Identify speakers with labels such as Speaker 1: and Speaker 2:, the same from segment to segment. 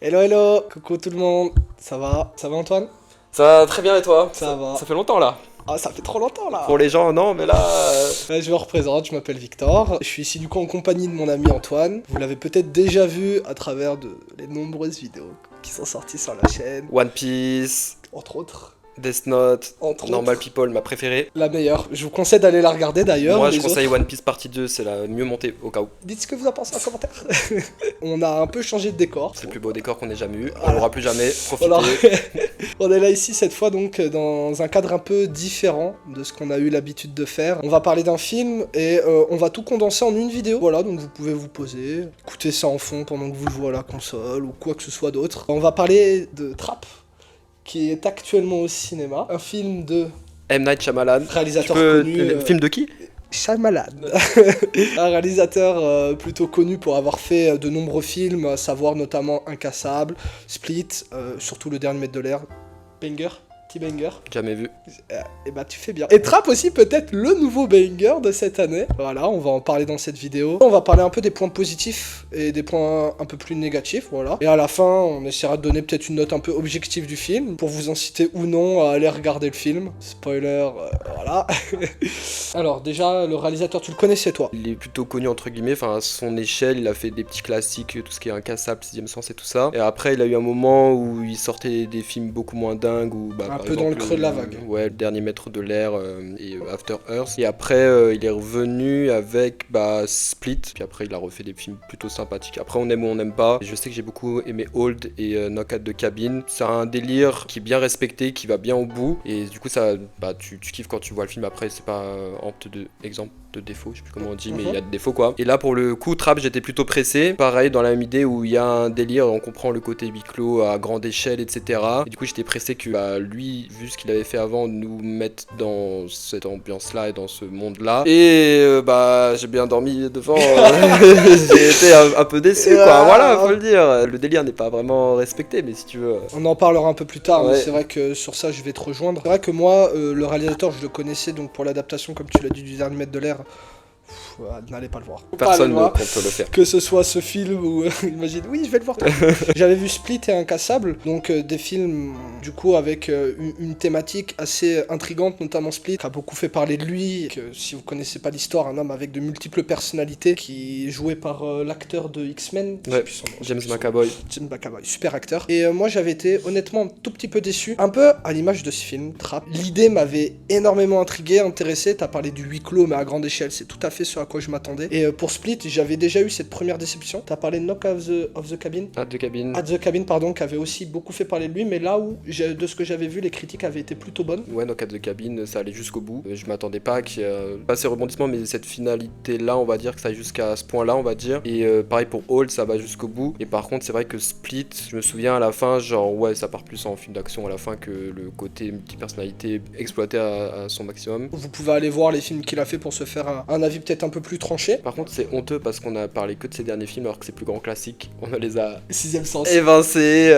Speaker 1: Hello hello, coucou tout le monde, ça va? Ça va Antoine?
Speaker 2: Ça va très bien et toi?
Speaker 1: Ça va.
Speaker 2: Ça fait longtemps là.
Speaker 1: Ah ça fait trop longtemps là.
Speaker 2: Pour les gens, non, mais là.
Speaker 1: Je me représente, je m'appelle Victor, je suis ici du coup en compagnie de mon ami Antoine. Vous l'avez peut-être déjà vu à travers les nombreuses vidéos qui sont sorties sur la chaîne,
Speaker 2: One Piece,
Speaker 1: entre autres.
Speaker 2: Death Note,
Speaker 1: Entre
Speaker 2: Normal
Speaker 1: autres.
Speaker 2: People, ma préférée.
Speaker 1: La meilleure. Je vous conseille d'aller la regarder d'ailleurs.
Speaker 2: Moi, je
Speaker 1: les
Speaker 2: conseille
Speaker 1: autres.
Speaker 2: One Piece partie 2, c'est la mieux montée au cas où.
Speaker 1: Dites ce que vous en pensez en commentaire. On a un peu changé de décor.
Speaker 2: C'est le plus beau décor qu'on ait jamais eu. On
Speaker 1: Voilà.
Speaker 2: l'aura plus jamais. Profitez.
Speaker 1: Voilà. On est là ici cette fois donc dans un cadre un peu différent de ce qu'on a eu l'habitude de faire. On va parler d'un film et on va tout condenser en une vidéo. Voilà, donc vous pouvez vous poser, écouter ça en fond pendant que vous jouez à la console ou quoi que ce soit d'autre. On va parler de Trap, qui est actuellement au cinéma. Un film de
Speaker 2: M. Night Shyamalan.
Speaker 1: réalisateur connu...
Speaker 2: Film de qui?
Speaker 1: Shyamalan. Un réalisateur plutôt connu pour avoir fait de nombreux films, à savoir notamment Incassable, Split, surtout le dernier maître de l'air, Banger, T-Banger.
Speaker 2: Jamais vu.
Speaker 1: Et bah tu fais bien. Et Trap aussi peut-être le nouveau banger de cette année. Voilà, on va en parler dans cette vidéo. On va parler un peu des points positifs et des points un peu plus négatifs, voilà. Et à la fin, on essaiera de donner peut-être une note un peu objective du film, pour vous inciter ou non à aller regarder le film. Spoiler, voilà. Alors déjà, le réalisateur, tu le connaissais toi?
Speaker 2: Il est plutôt connu entre guillemets, enfin à son échelle, il a fait des petits classiques, tout ce qui est Incassable, Sixième Sens et tout ça. Et après, il a eu un moment où il sortait des films beaucoup moins dingues, ou bah,
Speaker 1: Un
Speaker 2: par
Speaker 1: peu dans le
Speaker 2: exemple,
Speaker 1: creux de la vague.
Speaker 2: Ouais, le dernier maître de l'air et After Earth. Et après, il est revenu avec Split. Puis après, il a refait des films plutôt sympathiques. Après, on aime ou on n'aime pas. Je sais que j'ai beaucoup aimé Old et Knock at the Cabin. C'est un délire qui est bien respecté, qui va bien au bout. Et du coup, ça, tu kiffes quand tu vois le film. Après, c'est pas honte de exemple de défaut, je sais plus comment on dit, mais il y a des défauts quoi. Et là pour le coup, Trap, j'étais plutôt pressé. Pareil, dans la même idée où il y a un délire, on comprend le côté huis clos à grande échelle, etc. Et du coup, j'étais pressé que lui, vu ce qu'il avait fait avant, nous mette dans cette ambiance-là et dans ce monde-là. Et j'ai bien dormi devant. J'ai été un peu déçu quoi. Voilà, faut le dire. Le délire n'est pas vraiment respecté, mais si tu veux.
Speaker 1: On en parlera un peu plus tard, mais
Speaker 2: Ouais.
Speaker 1: c'est vrai que sur ça, je vais te rejoindre. C'est vrai que moi, le réalisateur, je le connaissais donc pour l'adaptation, comme tu l'as dit, du dernier maître de l'air. N'allez pas le voir. Faut pas aller
Speaker 2: Personne
Speaker 1: le
Speaker 2: ne
Speaker 1: voir.
Speaker 2: compte le faire.
Speaker 1: Que ce soit ce film ou imagine, oui, je vais le voir. J'avais vu Split et Incassable, donc des films du coup avec une thématique assez intrigante, notamment Split, qui a beaucoup fait parler de lui. Que, si vous connaissez pas l'histoire, un homme avec de multiples personnalités qui est joué par l'acteur de X-Men, je sais
Speaker 2: Ouais,
Speaker 1: plus son nom,
Speaker 2: James McAvoy.
Speaker 1: James McAvoy, super acteur. Et moi j'avais été honnêtement un tout petit peu déçu, un peu à l'image de ce film, Trap. L'idée m'avait énormément intrigué, intéressé. T'as parlé du huis clos, mais à grande échelle, c'est tout à fait ce à quoi je m'attendais. Et pour Split, j'avais déjà eu cette première déception. T'as parlé de Knock of the Cabin.
Speaker 2: At the Cabin.
Speaker 1: At the Cabin, pardon, qui avait aussi beaucoup fait parler de lui, mais là où, de ce que j'avais vu, les critiques avaient été plutôt bonnes.
Speaker 2: Ouais, Knock at the Cabin, ça allait jusqu'au bout. Je m'attendais pas qu'il y ait pas ces rebondissements, mais cette finalité-là, on va dire que ça aille jusqu'à ce point-là, on va dire. Et pareil pour Hold, ça va jusqu'au bout. Et par contre, c'est vrai que Split, je me souviens à la fin, genre ouais, ça part plus en film d'action à la fin que le côté multipersonnalité exploité à son maximum.
Speaker 1: Vous pouvez aller voir les films qu'il a fait pour se faire un avis peut-être un peu plus tranché.
Speaker 2: Par contre, c'est honteux parce qu'on a parlé que de ses derniers films alors que ses plus grands classiques, on les a
Speaker 1: Sixième sens.
Speaker 2: évincés.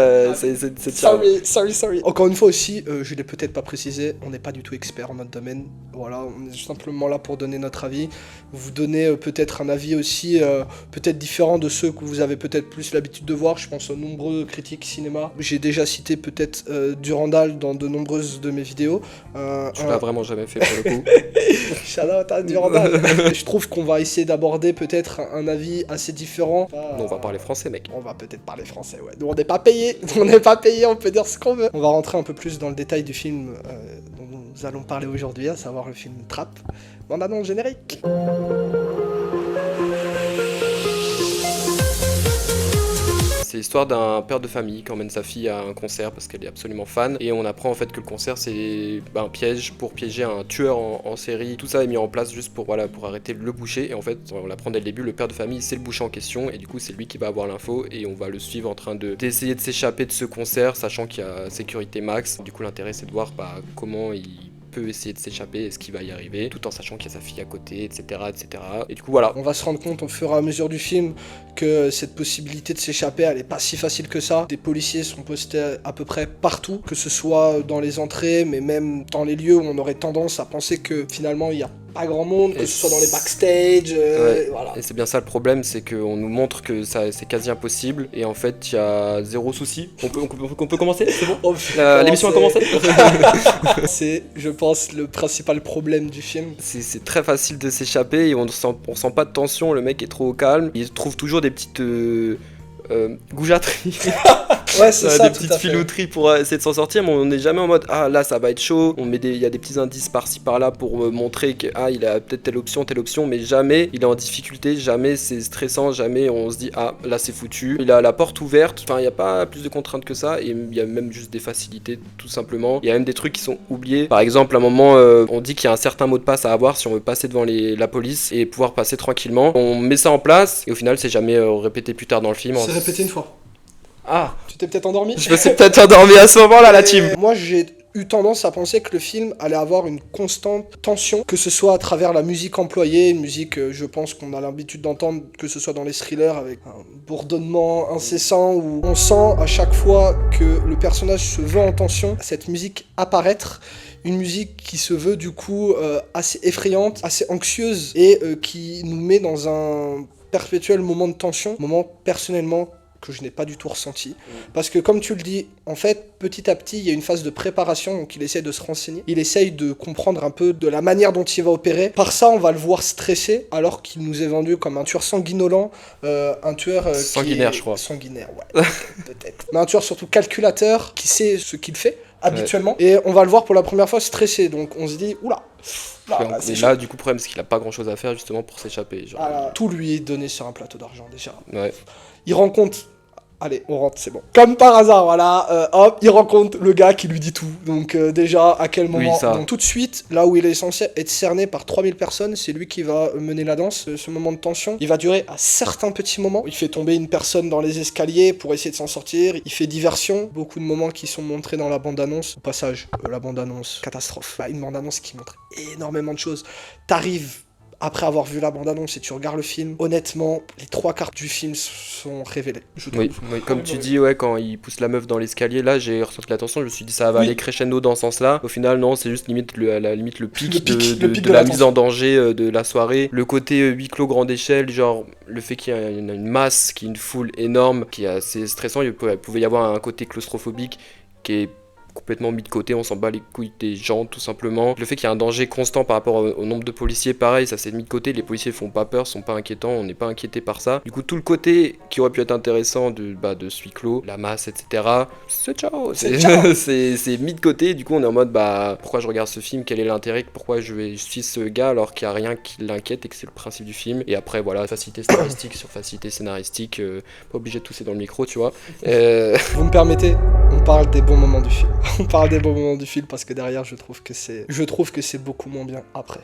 Speaker 1: Sorry. Encore une fois aussi, je l'ai peut-être pas précisé, on n'est pas du tout expert en notre domaine. Voilà, on est simplement là pour donner notre avis. Vous donner peut-être un avis aussi peut-être différent de ceux que vous avez peut-être plus l'habitude de voir. Je pense aux nombreux critiques cinéma. J'ai déjà cité peut-être Durandal dans de nombreuses de mes vidéos.
Speaker 2: Tu l'as vraiment jamais fait pour le coup.
Speaker 1: Shout out à Durandal. Je trouve qu'on va essayer d'aborder peut-être un avis assez différent.
Speaker 2: On va parler français, mec.
Speaker 1: On va peut-être parler français, ouais. Nous, on n'est pas payé. On n'est pas payé, on peut dire ce qu'on veut. On va rentrer un peu plus dans le détail du film dont nous allons parler aujourd'hui, à savoir le film Trap. Bande annonce générique.
Speaker 2: C'est l'histoire d'un père de famille qui emmène sa fille à un concert parce qu'elle est absolument fan. Et on apprend en fait que le concert c'est un piège pour piéger un tueur en série. Tout ça est mis en place juste pour arrêter le boucher. Et en fait, on l'apprend dès le début, le père de famille c'est le boucher en question. Et du coup, c'est lui qui va avoir l'info. Et on va le suivre en train d'essayer de s'échapper de ce concert, sachant qu'il y a sécurité max. Du coup, l'intérêt c'est de voir comment il peut essayer de s'échapper, est-ce qu'il va y arriver, tout en sachant qu'il y a sa fille à côté, etc., etc. Et du coup, voilà.
Speaker 1: On va se rendre compte au fur et à mesure du film que cette possibilité de s'échapper, elle est pas si facile que ça. Des policiers sont postés à peu près partout, que ce soit dans les entrées, mais même dans les lieux où on aurait tendance à penser que finalement il y a pas grand monde, que
Speaker 2: Et
Speaker 1: ce soit dans les backstage,
Speaker 2: Ouais.
Speaker 1: voilà.
Speaker 2: Et c'est bien ça le problème, c'est qu'on nous montre que ça c'est quasi impossible et en fait il y a zéro souci. On peut commencer, c'est bon.
Speaker 1: Oh,
Speaker 2: L'émission a commencé.
Speaker 1: C'est, je pense, le principal problème du film.
Speaker 2: C'est très facile de s'échapper et on sent pas de tension, le mec est trop au calme. Il trouve toujours des petites goujateries.
Speaker 1: Ouais, c'est ça,
Speaker 2: Des
Speaker 1: tout
Speaker 2: petites
Speaker 1: à fait.
Speaker 2: filouteries pour essayer de s'en sortir, mais on n'est jamais en mode ah là ça va être chaud. Il y a des petits indices par-ci par-là pour montrer que il a peut-être telle option, mais jamais il est en difficulté, jamais c'est stressant, jamais on se dit ah là c'est foutu. Il a la porte ouverte, enfin il n'y a pas plus de contraintes que ça et il y a même juste des facilités tout simplement. Il y a même des trucs qui sont oubliés. Par exemple, à un moment on dit qu'il y a un certain mot de passe à avoir si on veut passer devant la police et pouvoir passer tranquillement. On met ça en place et au final c'est jamais répété plus tard dans le film.
Speaker 1: C'est répété une fois.
Speaker 2: Ah,
Speaker 1: Tu t'es peut-être endormi?
Speaker 2: je me suis peut-être endormi à ce moment-là, la team.
Speaker 1: Moi, j'ai eu tendance à penser que le film allait avoir une constante tension, que ce soit à travers la musique employée, une musique, je pense qu'on a l'habitude d'entendre, que ce soit dans les thrillers, avec un bourdonnement incessant, où on sent à chaque fois que le personnage se veut en tension, cette musique apparaître, une musique qui se veut du coup assez effrayante, assez anxieuse, et qui nous met dans un perpétuel moment de tension, moment personnellement que je n'ai pas du tout ressenti. Parce que comme tu le dis, en fait, petit à petit, il y a une phase de préparation, donc il essaie de se renseigner. Il essaye de comprendre un peu de la manière dont il va opérer. Par ça, on va le voir stressé, alors qu'il nous est vendu comme un tueur sanguinolent, un tueur...
Speaker 2: Sanguinaire, je crois.
Speaker 1: Sanguinaire, ouais, peut-être. Mais un tueur surtout calculateur, qui sait ce qu'il fait, habituellement. Et on va le voir pour la première fois stressé, donc on se dit, oula,
Speaker 2: Mais là, du coup, le problème, c'est qu'il a pas grand chose à faire justement pour s'échapper. Genre.
Speaker 1: Tout lui est donné sur un plateau d'argent, déjà.
Speaker 2: Ouais.
Speaker 1: Il rencontre... Allez, on rentre, c'est bon. Comme par hasard, voilà, hop, il rencontre le gars qui lui dit tout. Donc déjà, à quel moment...
Speaker 2: Oui, ça.
Speaker 1: Donc tout de suite, là où il est censé être cerné par 3000 personnes, c'est lui qui va mener la danse. Ce moment de tension, il va durer à certains petits moments. Il fait tomber une personne dans les escaliers pour essayer de s'en sortir. Il fait diversion. Beaucoup de moments qui sont montrés dans la bande-annonce. Au passage, la bande-annonce, catastrophe. Bah, une bande-annonce qui montre énormément de choses. T'arrives... Après avoir vu la bande-annonce et tu regardes le film, honnêtement, les 3/4 du film sont révélés. Je trouve.
Speaker 2: Oui, comme tu dis, ouais, quand il pousse la meuf dans l'escalier, là j'ai ressenti l'attention, je me suis dit ça va aller crescendo dans ce sens-là. Au final, non, c'est juste limite à la limite le pic de la mise en danger de la soirée. Le côté huis clos grande échelle, genre le fait qu'il y a une masse, qu'il y ait une foule énorme, qui est assez stressant. Il pouvait y avoir un côté claustrophobique qui est complètement mis de côté, on s'en bat les couilles des gens tout simplement. Le fait qu'il y a un danger constant par rapport au nombre de policiers, pareil, ça s'est mis de côté, les policiers font pas peur, sont pas inquiétants, on n'est pas inquiété par ça. Du coup tout le côté qui aurait pu être intéressant de ce huis clos, la masse, etc. C'est ciao, c'est mis de côté, du coup on est en mode pourquoi je regarde ce film, quel est l'intérêt, pourquoi je suis ce gars alors qu'il y a rien qui l'inquiète et que c'est le principe du film. Et après voilà, facilité scénaristique sur facilité scénaristique, pas obligé de tousser dans le micro tu vois.
Speaker 1: Vous me permettez, on parle des bons moments du film. On parle des bons moments du film parce que derrière je trouve que c'est beaucoup moins bien après.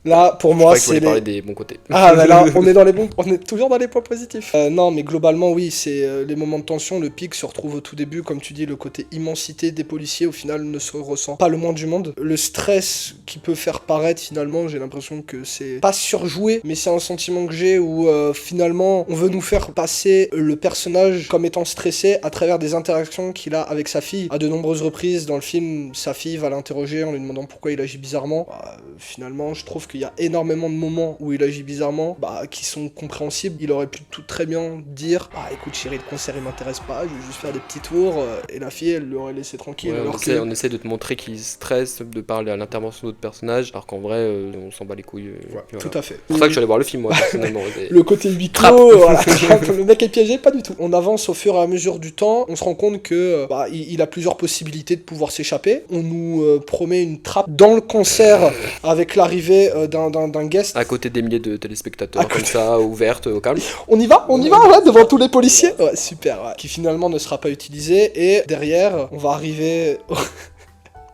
Speaker 1: Là, pour moi, c'est
Speaker 2: parler des bons côtés.
Speaker 1: Ah, bah là, on est toujours dans les points positifs. Non, mais globalement, oui, c'est les moments de tension, le pic se retrouve au tout début, comme tu dis, le côté immensité des policiers, au final, ne se ressent pas le moins du monde. Le stress qui peut faire paraître, finalement, j'ai l'impression que c'est pas surjoué, mais c'est un sentiment que j'ai où, finalement, on veut nous faire passer le personnage comme étant stressé à travers des interactions qu'il a avec sa fille. À de nombreuses reprises, dans le film, sa fille va l'interroger en lui demandant pourquoi il agit bizarrement. Finalement, je trouve qu'il y a énormément de moments où il agit bizarrement, qui sont compréhensibles. Il aurait pu tout très bien dire écoute chérie, le concert il m'intéresse pas, je vais juste faire des petits tours, et la fille elle l'aurait laissé tranquille.
Speaker 2: Ouais, on essaie de te montrer qu'il stresse, de parler à l'intervention d'autres personnages, alors qu'en vrai on s'en bat les couilles.
Speaker 1: Voilà. Tout à fait.
Speaker 2: C'est pour ça que je suis allé voir le film moi personnellement.
Speaker 1: Le côté huis clos, voilà, le mec est piégé, pas du tout. On avance au fur et à mesure du temps, on se rend compte que il a plusieurs possibilités de pouvoir s'échapper. On nous promet une trappe dans le concert avec l'arrivée d'un guest.
Speaker 2: À côté des milliers de téléspectateurs, comme ça, ouverte, au calme.
Speaker 1: On y va, ouais, devant tous les policiers. Ouais, super, ouais. Qui finalement ne sera pas utilisé. Et derrière, on va arriver...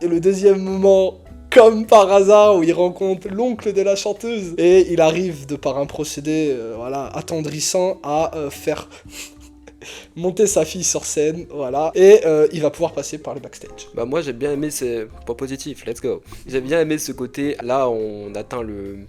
Speaker 1: Et le deuxième moment... Comme par hasard, où il rencontre l'oncle de la chanteuse. Et il arrive, de par un procédé attendrissant, à faire monter sa fille sur scène, voilà, et il va pouvoir passer par le backstage.
Speaker 2: Bah moi j'ai bien aimé ces points positifs, let's go. J'ai bien aimé ce côté, là on atteint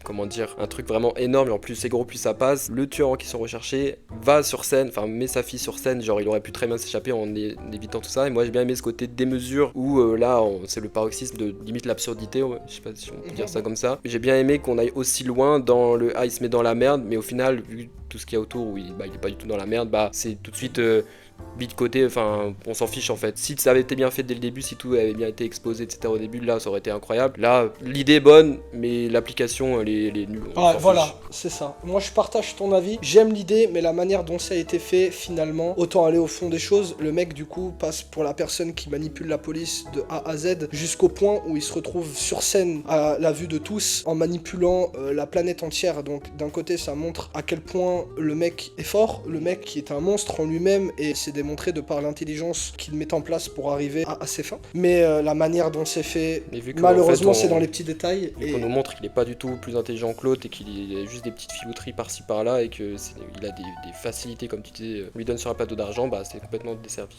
Speaker 2: comment dire, un truc vraiment énorme, et en plus c'est gros plus ça passe, le tueur qui sont recherchés va sur scène, enfin met sa fille sur scène, genre il aurait pu très bien s'échapper en évitant tout ça, et moi j'ai bien aimé ce côté démesure où là c'est le paroxysme de limite l'absurdité, je sais pas si on peut dire ça comme ça. J'ai bien aimé qu'on aille aussi loin dans le il se met dans la merde, mais au final vu tout ce qu'il y a autour où il est pas du tout dans la merde, bah c'est tout de suite mis de côté, enfin on s'en fiche en fait. Si ça avait été bien fait dès le début, si tout avait bien été exposé etc au début, là ça aurait été incroyable. Là l'idée est bonne mais l'application elle est nulle.
Speaker 1: Ouais, voilà, c'est ça. Moi je partage ton avis, j'aime l'idée mais la manière dont ça a été fait finalement, autant aller au fond des choses. Le mec du coup passe pour la personne qui manipule la police de A à Z jusqu'au point où il se retrouve sur scène à la vue de tous en manipulant la planète entière. Donc d'un côté ça montre à quel point le mec est fort, le mec qui est un monstre en lui-même, et c'est démontré de par l'intelligence qu'il met en place pour arriver à ses fins. Mais la manière dont c'est fait, malheureusement, en fait, c'est dans les petits détails.
Speaker 2: Et on nous montre qu'il est pas du tout plus intelligent que l'autre et qu'il a juste des petites filouteries par-ci par-là et qu'il a des facilités, comme tu disais, on lui donne sur un plateau d'argent, bah c'est complètement desservi.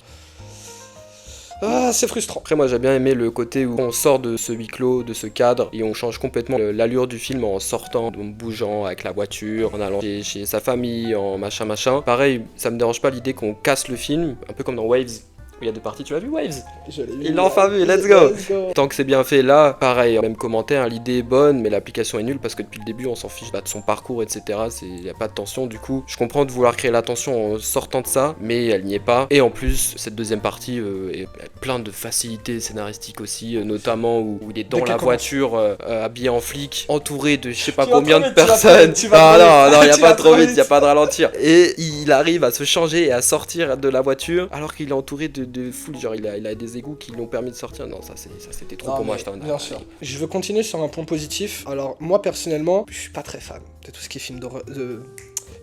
Speaker 1: Ah, c'est frustrant.
Speaker 2: Après, moi j'ai bien aimé le côté où on sort de ce huis clos, de ce cadre, et on change complètement l'allure du film en sortant, en bougeant avec la voiture, en allant chez sa famille, en machin. Pareil, ça me dérange pas l'idée qu'on casse le film, un peu comme dans Waves. Il y a deux parties, tu l'as vu Waves?
Speaker 1: Je l'ai vu.
Speaker 2: Il l'a enfin vu, let's go. Tant que c'est bien fait là, pareil, même commentaire, l'idée est bonne, mais l'application est nulle parce que depuis le début on s'en fiche de son parcours, etc. Il n'y a pas de tension, du coup je comprends de vouloir créer la tension en sortant de ça, mais elle n'y est pas. Et en plus, cette deuxième partie est plein de facilités scénaristiques aussi, notamment où il est dans la voiture, habillé en flic, entouré de je sais pas combien de personnes. Non, il n'y a pas trop vite, il n'y a pas de ralentir. Et il arrive à se changer et à sortir de la voiture alors qu'il est entouré de foule, genre il a des égouts qui l'ont permis de sortir. Non, ça c'était trop pour moi.
Speaker 1: Bien sûr. Je veux continuer sur un point positif. Alors moi personnellement, je suis pas très fan de tout ce qui est film de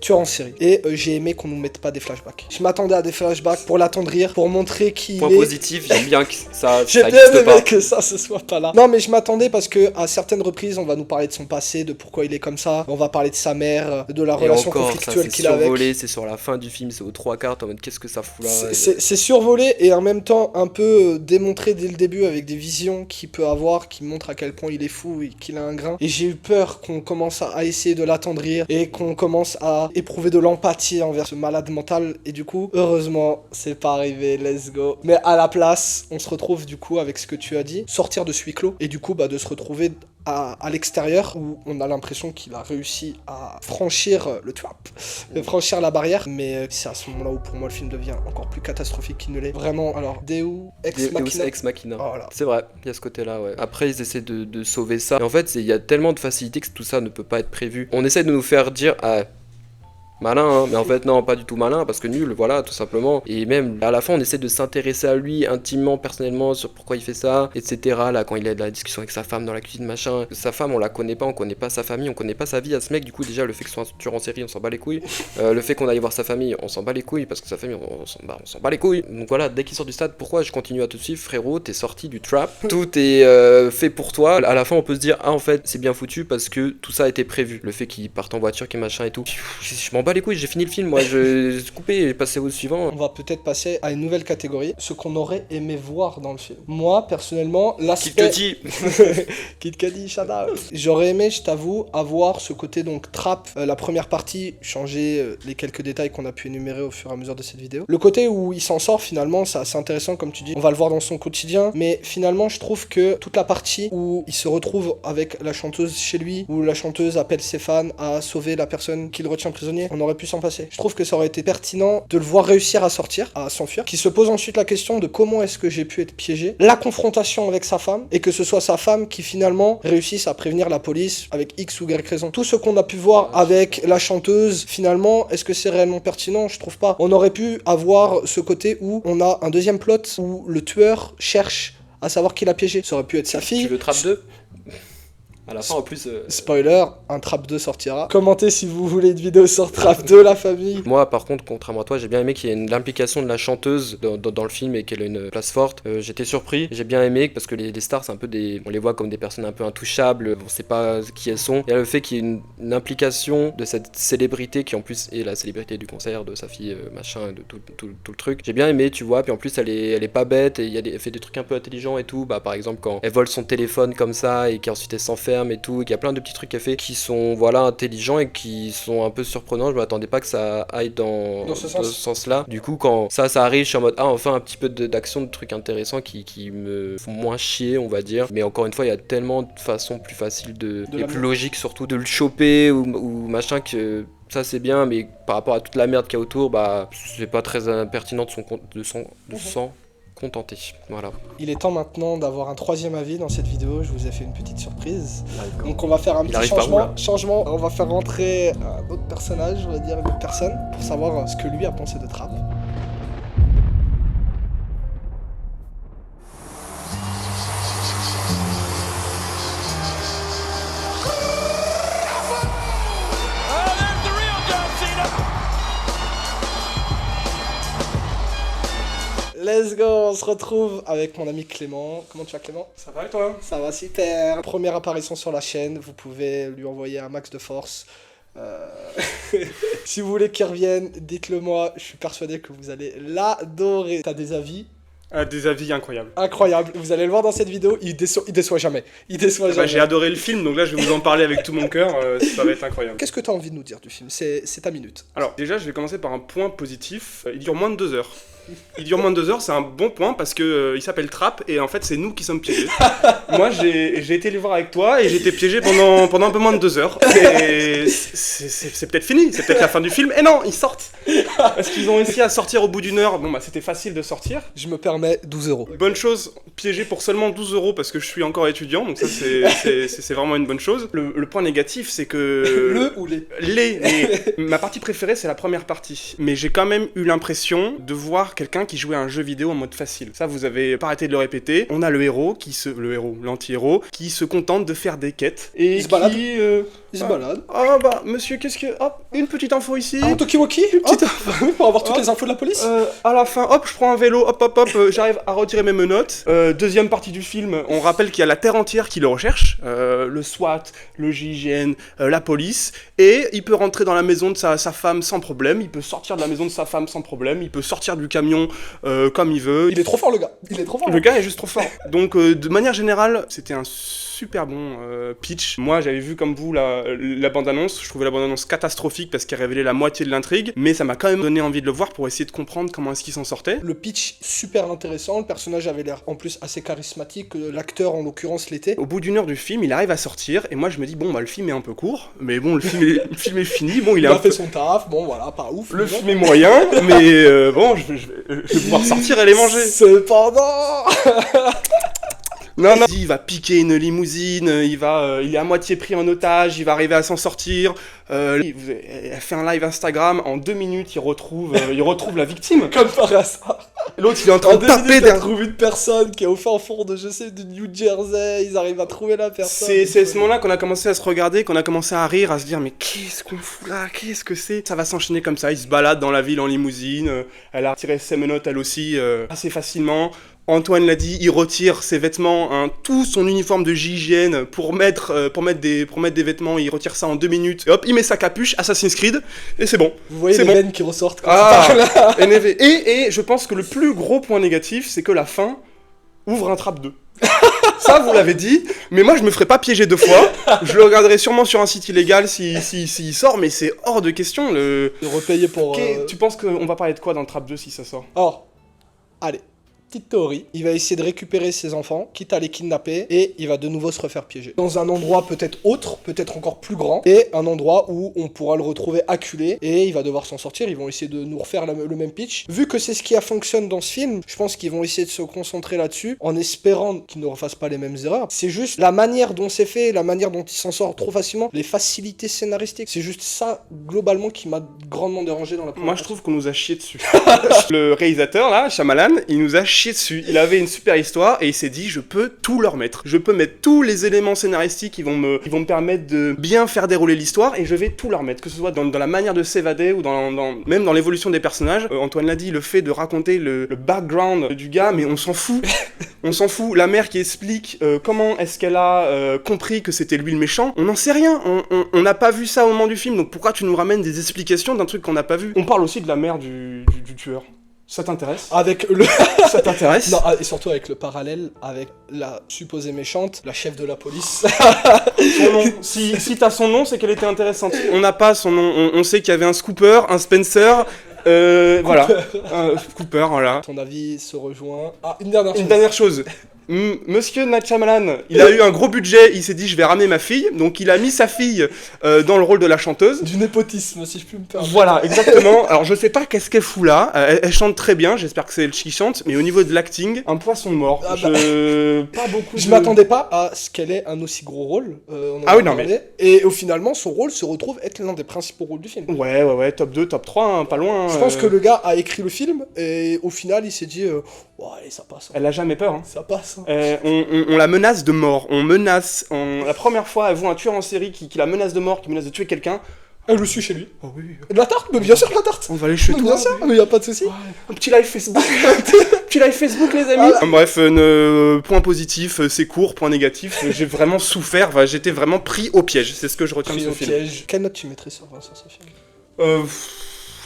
Speaker 1: tueur en série. Et j'ai aimé qu'on nous mette pas des flashbacks. Je m'attendais à des flashbacks pour l'attendrir, pour montrer qui il est.
Speaker 2: Point positif, j'aime bien que ça
Speaker 1: j'ai bien aimé que ça se soit pas là. Non mais je m'attendais parce que à certaines reprises on va nous parler de son passé, de pourquoi il est comme ça, on va parler de sa mère, de la relation conflictuelle qu'il a avec.
Speaker 2: C'est sur la fin du film, c'est aux 3/4 en mode qu'est-ce que ça fout là.
Speaker 1: C'est survolé et en même temps un peu démontré dès le début avec des visions qu'il peut avoir qui montrent à quel point il est fou et qu'il a un grain. Et j'ai eu peur qu'on commence à essayer de l'attendrir et qu'on commence à éprouver de l'empathie envers ce malade mental, et du coup heureusement c'est pas arrivé, let's go. Mais à la place on se retrouve du coup avec ce que tu as dit, sortir de ce huis clos et du coup de se retrouver à l'extérieur où on a l'impression qu'il a réussi à franchir le trap, franchir la barrière, mais c'est à ce moment là où pour moi le film devient encore plus catastrophique qu'il ne l'est. Vraiment, alors Deus Ex
Speaker 2: Machina.
Speaker 1: Oh, voilà.
Speaker 2: C'est vrai, il y a ce côté là, ouais. Après ils essaient de sauver ça, et en fait il y a tellement de facilité que tout ça ne peut pas être prévu. On essaie de nous faire dire malin, hein, mais en fait non, pas du tout malin, parce que nul, voilà, tout simplement. Et même à la fin on essaie de s'intéresser à lui intimement, personnellement, sur pourquoi il fait ça, etc. Là quand il a de la discussion avec sa femme dans la cuisine, machin, sa femme on la connaît pas, on connaît pas sa famille, on connaît pas sa vie à ce mec. Du coup déjà le fait que ce soit un tueur en série on s'en bat les couilles, le fait qu'on aille voir sa famille on s'en bat les couilles, parce que sa famille on s'en bat les couilles. Donc voilà, dès qu'il sort du stade, pourquoi je continue à te suivre frérot, t'es sorti du trap, tout est fait pour toi. À la fin on peut se dire ah en fait c'est bien foutu parce que tout ça a été prévu, le fait qu'il parte en voiture, qu'il machin et tout. Je m'en bats les couilles, j'ai fini le film, moi j'ai coupé et passé au suivant.
Speaker 1: On va peut-être passer à une nouvelle catégorie, ce qu'on aurait aimé voir dans le film. Moi personnellement, l'aspect... Kid Cudi, shout out. J'aurais aimé, je t'avoue, avoir ce côté donc trap, la première partie, changer les quelques détails qu'on a pu énumérer au fur et à mesure de cette vidéo. Le côté où il s'en sort finalement, c'est assez intéressant comme tu dis, on va le voir dans son quotidien, mais finalement je trouve que toute la partie où il se retrouve avec la chanteuse chez lui, où la chanteuse appelle ses fans à sauver la personne qu'il retient prisonnier, on aurait pu s'en passer. Je trouve que ça aurait été pertinent de le voir réussir à sortir, à s'enfuir, qui se pose ensuite la question de comment est-ce que j'ai pu être piégé, la confrontation avec sa femme, et que ce soit sa femme qui finalement réussisse à prévenir la police avec X ou Y raison. Tout ce qu'on a pu voir avec la chanteuse, finalement, est-ce que c'est réellement pertinent? Je trouve pas. On aurait pu avoir ce côté où on a un deuxième plot où le tueur cherche à savoir qui l'a piégé. Ça aurait pu être sa fille.
Speaker 2: Tu veux Trap 2? À la fin, en plus...
Speaker 1: Spoiler, un Trap 2 sortira. Commentez si vous voulez une vidéo sur Trap 2, la famille.
Speaker 2: Moi, par contre, contrairement à toi, j'ai bien aimé qu'il y ait l'implication de la chanteuse dans le film et qu'elle ait une place forte. J'étais surpris, j'ai bien aimé parce que les stars, c'est un peu des... On les voit comme des personnes un peu intouchables, on sait pas qui elles sont. Et le fait qu'il y ait une implication de cette célébrité qui en plus est la célébrité du concert, de sa fille, machin, de tout le truc. J'ai bien aimé, tu vois, puis en plus elle est pas bête et elle fait des trucs un peu intelligents et tout. Bah par exemple quand elle vole son téléphone comme ça et qu'ensuite elle s'enferme et tout, et qu'il y a plein de petits trucs qu'elle fait qui sont voilà intelligents et qui sont un peu surprenants. Je m'attendais pas que ça aille dans ce sens-là. Du coup quand ça arrive, je suis en mode enfin un petit peu d'action, de trucs intéressants qui me font moins chier, on va dire. Mais encore une fois, il y a tellement de façons plus faciles et plus logiques surtout de le choper ou machin que ça c'est bien, mais par rapport à toute la merde qu'il y a autour, bah c'est pas très pertinent de s'en contenter. Voilà.
Speaker 1: Il est temps maintenant d'avoir un troisième avis dans cette vidéo. Je vous ai fait une petite surprise. Donc on va faire un petit changement. On va faire rentrer un autre personnage, on va dire une autre personne, pour savoir ce que lui a pensé de Trap. Let's go, on se retrouve avec mon ami Clément. Comment tu vas Clément?
Speaker 3: Ça va et toi?
Speaker 1: Ça va super. Première apparition sur la chaîne, vous pouvez lui envoyer un max de force. Si vous voulez qu'il revienne, dites-le moi, je suis persuadé que vous allez l'adorer. T'as des avis?
Speaker 3: Des avis incroyables.
Speaker 1: Incroyable, vous allez le voir dans cette vidéo, il déçoit jamais. Jamais.
Speaker 3: J'ai adoré le film, donc là je vais vous en parler avec tout mon cœur, ça va être incroyable.
Speaker 1: Qu'est-ce que tu as envie de nous dire du film? C'est ta minute.
Speaker 3: Alors déjà je vais commencer par un point positif, il dure moins de 2 heures. Il dure moins de 2 heures, c'est un bon point parce que il s'appelle Trap et en fait c'est nous qui sommes piégés. Moi j'ai été les voir avec toi et j'ai été piégé pendant un peu moins de 2 heures. Et c'est peut-être fini, c'est peut-être la fin du film. Et non, ils sortent. Parce qu'ils ont réussi à sortir au bout d'une heure. Bon bah c'était facile de sortir.
Speaker 1: Je me permets 12 €.
Speaker 3: Bonne chose, piégé pour seulement 12 € parce que je suis encore étudiant, donc ça c'est vraiment une bonne chose. Le point négatif c'est que...
Speaker 1: Le ou les
Speaker 3: ma partie préférée c'est la première partie. Mais j'ai quand même eu l'impression de voir quelqu'un qui jouait à un jeu vidéo en mode facile. Ça, vous avez pas arrêté de le répéter. On a l'anti-héros, qui se contente de faire des quêtes. Et
Speaker 1: il se balade. Il se balade.
Speaker 3: Ah bah, monsieur, qu'est-ce que... Hop, une petite info ici.
Speaker 1: Un Tokiwoki.
Speaker 3: Une petite info.
Speaker 1: Pour avoir toutes les infos de la police.
Speaker 3: À la fin, hop, je prends un vélo, hop, j'arrive à retirer mes menottes. Deuxième partie du film, on rappelle qu'il y a la terre entière qui le recherche. Le SWAT, le GIGN, la police. Et il peut rentrer dans la maison de sa femme sans problème. Il peut sortir de la maison de sa femme sans problème. Il peut sortir du camion comme il veut.
Speaker 1: Il est trop fort le gars.
Speaker 3: Le gars est juste trop fort. Donc de manière générale, c'était un super bon pitch. Moi j'avais vu comme vous la bande-annonce. Je trouvais la bande-annonce catastrophique parce qu'elle révélait la moitié de l'intrigue. Mais ça m'a quand même donné envie de le voir pour essayer de comprendre comment est-ce qu'il s'en sortait.
Speaker 1: Le pitch super intéressant. Le personnage avait l'air en plus assez charismatique. L'acteur en l'occurrence l'était.
Speaker 3: Au bout d'une heure du film, il arrive à sortir. Et moi je me dis bon bah le film est un peu court. Mais bon le film est fini. Bon il a
Speaker 1: fait son taf. Bon voilà pas ouf.
Speaker 3: Le film est moyen. Mais bon je vais pouvoir sortir et les manger.
Speaker 1: Cependant.
Speaker 3: Non, il va piquer une limousine, il est à moitié pris en otage, il va arriver à s'en sortir. Il a fait un live Instagram, en 2 minutes il retrouve la victime.
Speaker 1: Comme par hasard.
Speaker 3: L'autre il est en train de taper
Speaker 1: derrière. Ils trouvent une personne qui est au fin fond de New Jersey, ils arrivent à trouver la personne.
Speaker 3: C'est à ce moment-là qu'on a commencé à se regarder, qu'on a commencé à rire, à se dire mais qu'est-ce qu'on fout là, qu'est-ce que c'est? Ça va s'enchaîner comme ça, il se balade dans la ville en limousine, elle a retiré ses menottes elle aussi assez facilement. Antoine l'a dit, il retire ses vêtements, tout son uniforme de GIGN pour mettre des vêtements, il retire ça en 2 minutes. Et hop, il met sa capuche, Assassin's Creed, et c'est bon.
Speaker 1: Vous voyez les veines qui ressortent quand
Speaker 3: et je pense que le plus gros point négatif, c'est que la fin ouvre un Trap 2. Ça, vous l'avez dit, mais moi je me ferai pas piéger 2 fois. Je le regarderai sûrement sur un site illégal s'il sort, mais c'est hors de question.
Speaker 1: De repayer pour...
Speaker 3: Tu penses qu'on va parler de quoi dans le Trap 2 si ça sort?
Speaker 1: Alors, allez. Petite théorie, il va essayer de récupérer ses enfants, quitte à les kidnapper, et il va de nouveau se refaire piéger. Dans un endroit peut-être autre, peut-être encore plus grand, et un endroit où on pourra le retrouver acculé, et il va devoir s'en sortir, ils vont essayer de nous refaire le même pitch. Vu que c'est ce qui fonctionne dans ce film, je pense qu'ils vont essayer de se concentrer là-dessus, en espérant qu'ils ne refassent pas les mêmes erreurs. C'est juste la manière dont c'est fait, la manière dont il s'en sort trop facilement, les facilités scénaristiques, c'est juste ça, globalement, qui m'a grandement dérangé dans la première
Speaker 3: Moi je trouve qu'on nous a chié dessus. Le réalisateur, là, Shyamalan, il nous a chié chié dessus. Il avait une super histoire et il s'est dit je peux tout leur mettre. Je peux mettre tous les éléments scénaristiques qui vont me permettre de bien faire dérouler l'histoire et je vais tout leur mettre. Que ce soit dans la manière de s'évader ou même dans l'évolution des personnages. Antoine l'a dit, le fait de raconter le background du gars, mais on s'en fout. On s'en fout. La mère qui explique comment est-ce qu'elle a compris que c'était lui le méchant, on n'en sait rien. On n'a pas vu ça au moment du film, donc pourquoi tu nous ramènes des explications d'un truc qu'on n'a pas vu? On parle aussi de la mère du tueur. Ça t'intéresse?
Speaker 1: Avec le...
Speaker 3: Ça t'intéresse?
Speaker 1: Non, et surtout avec le parallèle avec la supposée méchante, la chef de la police.
Speaker 3: Son nom. Si t'as son nom, c'est qu'elle était intéressante. On n'a pas son nom. On sait qu'il y avait un Scooper, un Spencer. Voilà. Cooper, voilà.
Speaker 1: Ton avis se rejoint. Ah, une dernière chose.
Speaker 3: Une dernière chose. Monsieur Night Shyamalan, il a eu un gros budget, il s'est dit je vais ramener ma fille, donc il a mis sa fille dans le rôle de la chanteuse.
Speaker 1: Du népotisme, si je puis me permettre.
Speaker 3: Voilà, exactement. Alors je sais pas qu'est-ce qu'elle fout là, elle chante très bien, j'espère que c'est elle qui chante, mais au niveau de l'acting, un poisson mort.
Speaker 1: Ah bah.
Speaker 3: Pas beaucoup
Speaker 1: Je m'attendais pas à ce qu'elle ait un aussi gros rôle.
Speaker 3: Ah oui, non mais...
Speaker 1: Et finalement, son rôle se retrouve être l'un des principaux rôles du film.
Speaker 3: Ouais, top 2, top 3, hein, pas loin.
Speaker 1: Je pense que le gars a écrit le film, et au final, il s'est dit, ouais, allez, ça passe. Hein.
Speaker 3: Elle a jamais peur, hein.
Speaker 1: Ça passe. Hein.
Speaker 3: On la menace de mort, la première fois, elle voit un tueur en série qui la menace de mort, qui menace de tuer quelqu'un.
Speaker 1: Elle le suit chez lui.
Speaker 3: Oh oui.
Speaker 1: De la tarte? Mais bien sûr que la tarte.
Speaker 3: On va aller chez toi.
Speaker 1: Bien sûr, mais y a pas de souci.
Speaker 3: Ouais. Un petit live Facebook. Petit live Facebook, les amis. Ah, bref, point positif, c'est court. Point négatif, j'ai vraiment souffert. Enfin, j'étais vraiment pris au piège. C'est ce que je retiens de ce film.
Speaker 1: Piège. Quelle note tu mettrais sur 20 sur ce film?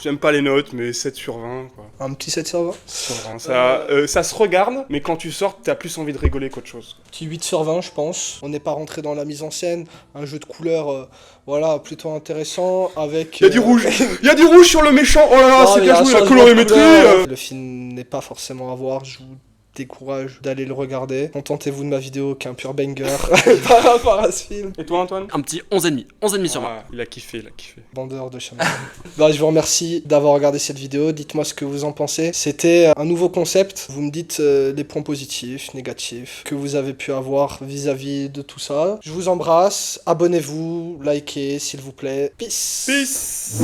Speaker 3: J'aime pas les notes, mais 7 sur 20, quoi.
Speaker 1: Un petit 7 sur 20
Speaker 3: sur 20. Ça se regarde, mais quand tu sors, t'as plus envie de rigoler qu'autre chose.
Speaker 1: Petit 8 sur 20, je pense. On n'est pas rentré dans la mise en scène. Un jeu de couleurs, voilà, plutôt intéressant, avec...
Speaker 3: Il y a du rouge. Il y a du rouge sur le méchant. Oh là là, c'est bien joué, la colorimétrie.
Speaker 1: Le film n'est pas forcément à voir, je vous décourage d'aller le regarder. Contentez-vous de ma vidéo qui est un pur banger par rapport à ce film.
Speaker 3: Et toi, Antoine?
Speaker 2: Un petit 11,5. 11,5 sur 20.
Speaker 3: Il a kiffé.
Speaker 1: Bandeur de Shyamalan. Bah, je vous remercie d'avoir regardé cette vidéo. Dites-moi ce que vous en pensez. C'était un nouveau concept. Vous me dites les points positifs, négatifs que vous avez pu avoir vis-à-vis de tout ça. Je vous embrasse. Abonnez-vous, likez s'il vous plaît. Peace.
Speaker 3: Peace.